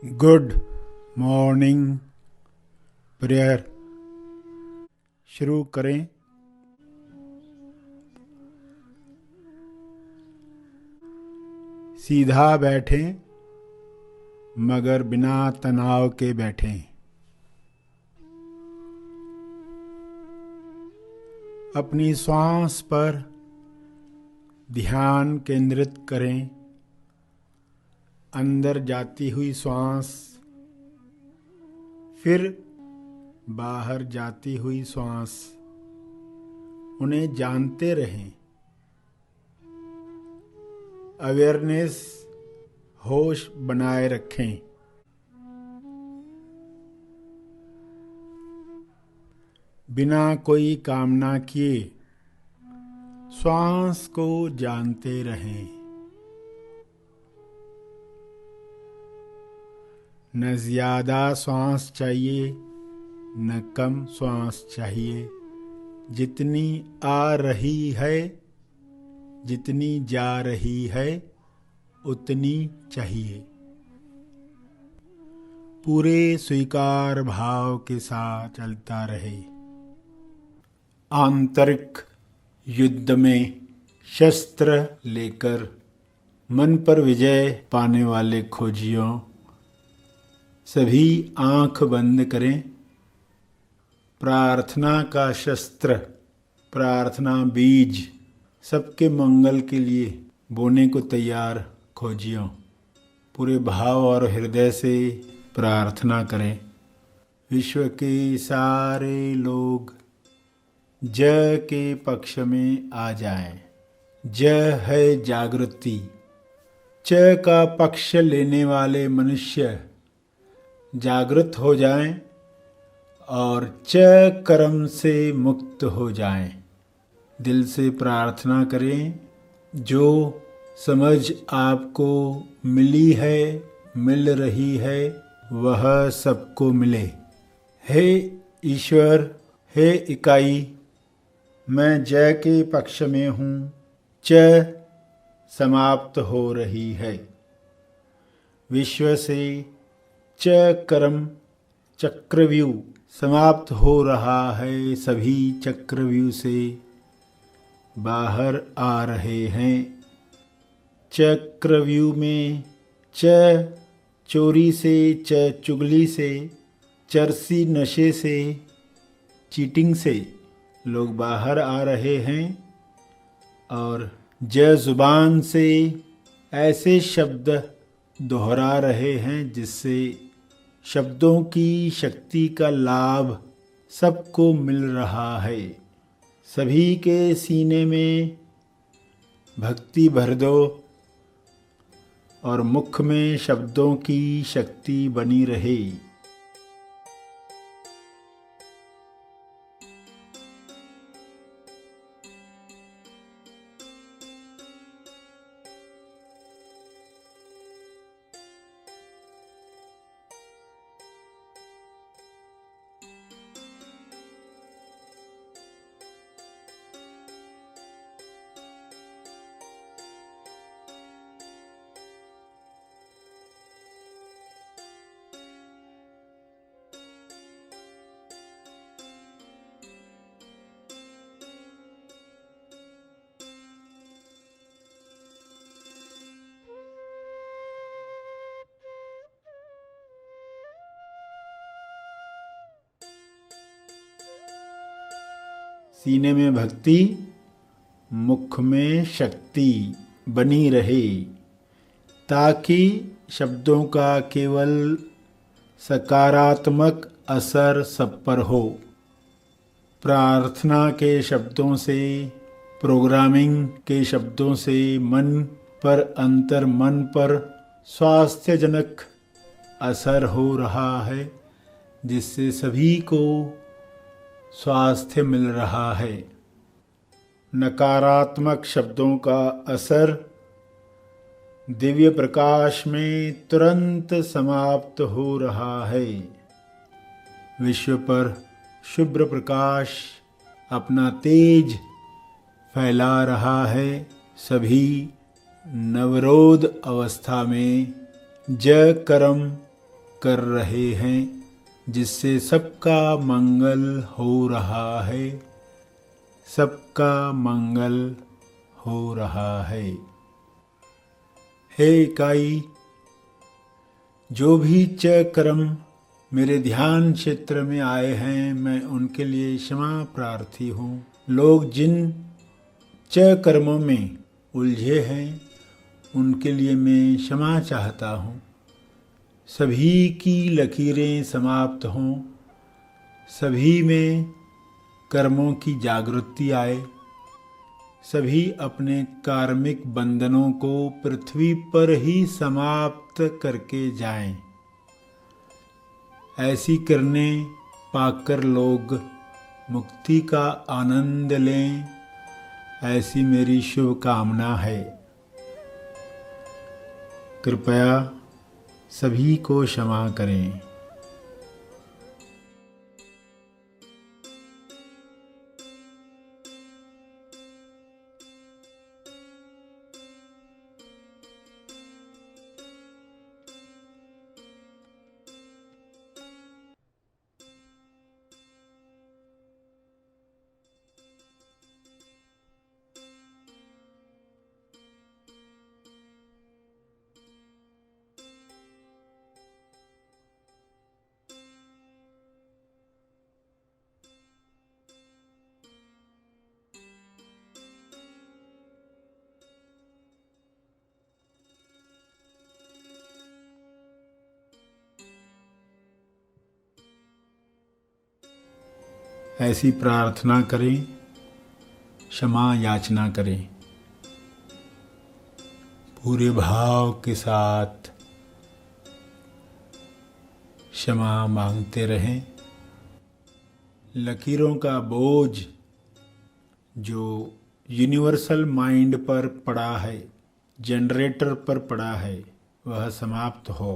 Good morning prayer शुरू करें। सीधा बैठें मगर बिना तनाव के बैठें। अपनी श्वास पर ध्यान केंद्रित करें। अंदर जाती हुई श्वास, फिर बाहर जाती हुई श्वास, उन्हें जानते रहें। अवेयरनेस, होश बनाए रखें। बिना कोई कामना किए श्वास को जानते रहें। न ज़्यादा श्वास चाहिए न कम श्वास चाहिए। जितनी आ रही है, जितनी जा रही है, उतनी चाहिए। पूरे स्वीकार भाव के साथ चलता रहे। आंतरिक युद्ध में शस्त्र लेकर मन पर विजय पाने वाले खोजियों, सभी आंख बंद करें। प्रार्थना का शस्त्र, प्रार्थना बीज सबके मंगल के लिए बोने को तैयार खोजियों, पूरे भाव और हृदय से प्रार्थना करें। विश्व के सारे लोग जय के पक्ष में आ जाएं। जय है जागृति। च का पक्ष लेने वाले मनुष्य जागृत हो जाएं और च कर्म से मुक्त हो जाएं। दिल से प्रार्थना करें। जो समझ आपको मिली है, मिल रही है, वह सबको मिले। हे ईश्वर, हे इकाई, मैं जय के पक्ष में हूँ। च समाप्त हो रही है। विश्व से च कर्म चक्रव्यूह समाप्त हो रहा है। सभी चक्रव्यूह से बाहर आ रहे हैं। चक्रव्यूह में च चोरी से, च चुगली से, चरसी नशे से, चीटिंग से लोग बाहर आ रहे हैं। और ज जुबान से ऐसे शब्द दोहरा रहे हैं जिससे शब्दों की शक्ति का लाभ सबको मिल रहा है। सभी के सीने में भक्ति भर दो और मुख में शब्दों की शक्ति बनी रहे। सीने में भक्ति, मुख में शक्ति बनी रहे, ताकि शब्दों का केवल सकारात्मक असर सब पर हो। प्रार्थना के शब्दों से, प्रोग्रामिंग के शब्दों से मन पर, अंतर मन पर स्वास्थ्यजनक असर हो रहा है, जिससे सभी को स्वास्थ्य मिल रहा है। नकारात्मक शब्दों का असर दिव्य प्रकाश में तुरंत समाप्त हो रहा है। विश्व पर शुभ्र प्रकाश अपना तेज फैला रहा है। सभी नवरोध अवस्था में ज कर्म कर रहे हैं, जिससे सबका मंगल हो रहा है, सबका मंगल हो रहा है। हे इकाई, जो भी च कर्म मेरे ध्यान क्षेत्र में आए हैं, मैं उनके लिए क्षमा प्रार्थी हूँ। लोग जिन च कर्मों में उलझे हैं, उनके लिए मैं क्षमा चाहता हूँ। सभी की लकीरें समाप्त हों, सभी में कर्मों की जागृति आए, सभी अपने कार्मिक बंधनों को पृथ्वी पर ही समाप्त करके जाएं। ऐसी करने पाकर लोग मुक्ति का आनंद लें, ऐसी मेरी शुभकामना है। कृपया सभी को क्षमा करें। ऐसी प्रार्थना करें, क्षमा याचना करें, पूरे भाव के साथ क्षमा मांगते रहें। लकीरों का बोझ जो यूनिवर्सल माइंड पर पड़ा है, जनरेटर पर पड़ा है, वह समाप्त हो।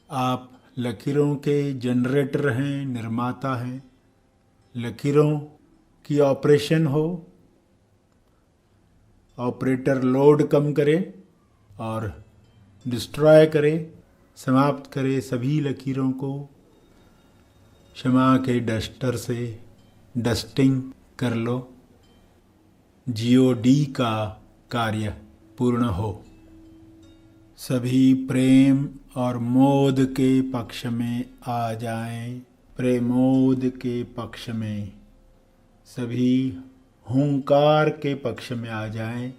आप लकीरों के जनरेटर हैं, निर्माता हैं। लकीरों की ऑपरेशन हो, ऑपरेटर लोड कम करे और डिस्ट्रॉय करे, समाप्त करे सभी लकीरों को। क्षमा के डस्टर से डस्टिंग कर लो, GOD का कार्य पूर्ण हो। सभी प्रेम और मोद के पक्ष में आ जाएं, प्रेमोद के पक्ष में। सभी हुंकार के पक्ष में आ जाएं,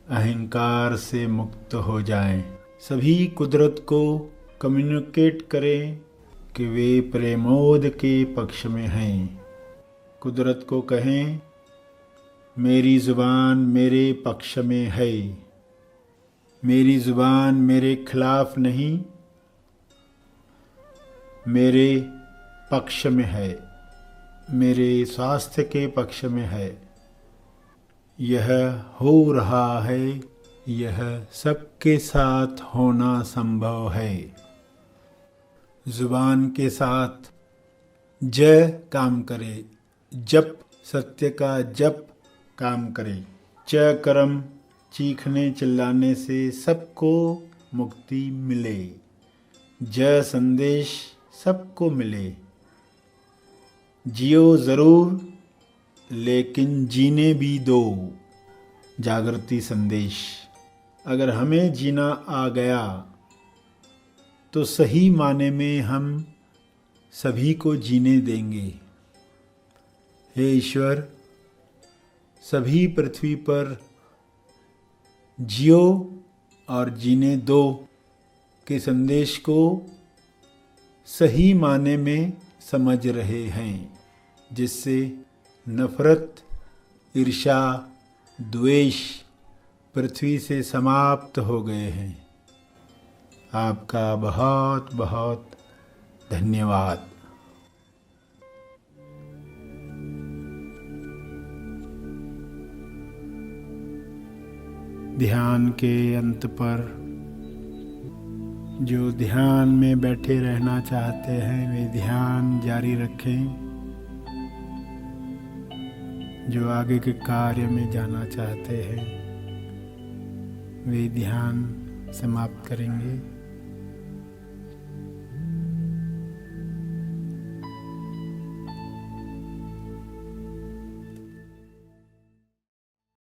अहंकार से मुक्त हो जाएं। सभी कुदरत को कम्युनिकेट करें कि वे प्रेमोद के पक्ष में हैं। कुदरत को कहें, मेरी ज़ुबान मेरे पक्ष में है, मेरी ज़ुबान मेरे खिलाफ नहीं, मेरे पक्ष में है, मेरे स्वास्थ्य के पक्ष में है। यह हो रहा है, यह सबके साथ होना संभव है। जुबान के साथ जय काम करे, जप, सत्य का जप काम करे। च कर्म चीखने चिल्लाने से सबको मुक्ति मिले, जय संदेश सबको मिले। जियो ज़रूर लेकिन जीने भी दो, जागृति संदेश। अगर हमें जीना आ गया तो सही माने में हम सभी को जीने देंगे। हे ईश्वर, सभी पृथ्वी पर जियो और जीने दो के संदेश को सही माने में समझ रहे हैं, जिससे नफरत, ईर्ष्या, द्वेष पृथ्वी से समाप्त हो गए हैं। आपका बहुत बहुत धन्यवाद। ध्यान के अंत पर जो ध्यान में बैठे रहना चाहते हैं वे ध्यान जारी रखें, जो आगे के कार्य में जाना चाहते हैं वे ध्यान समाप्त करेंगे।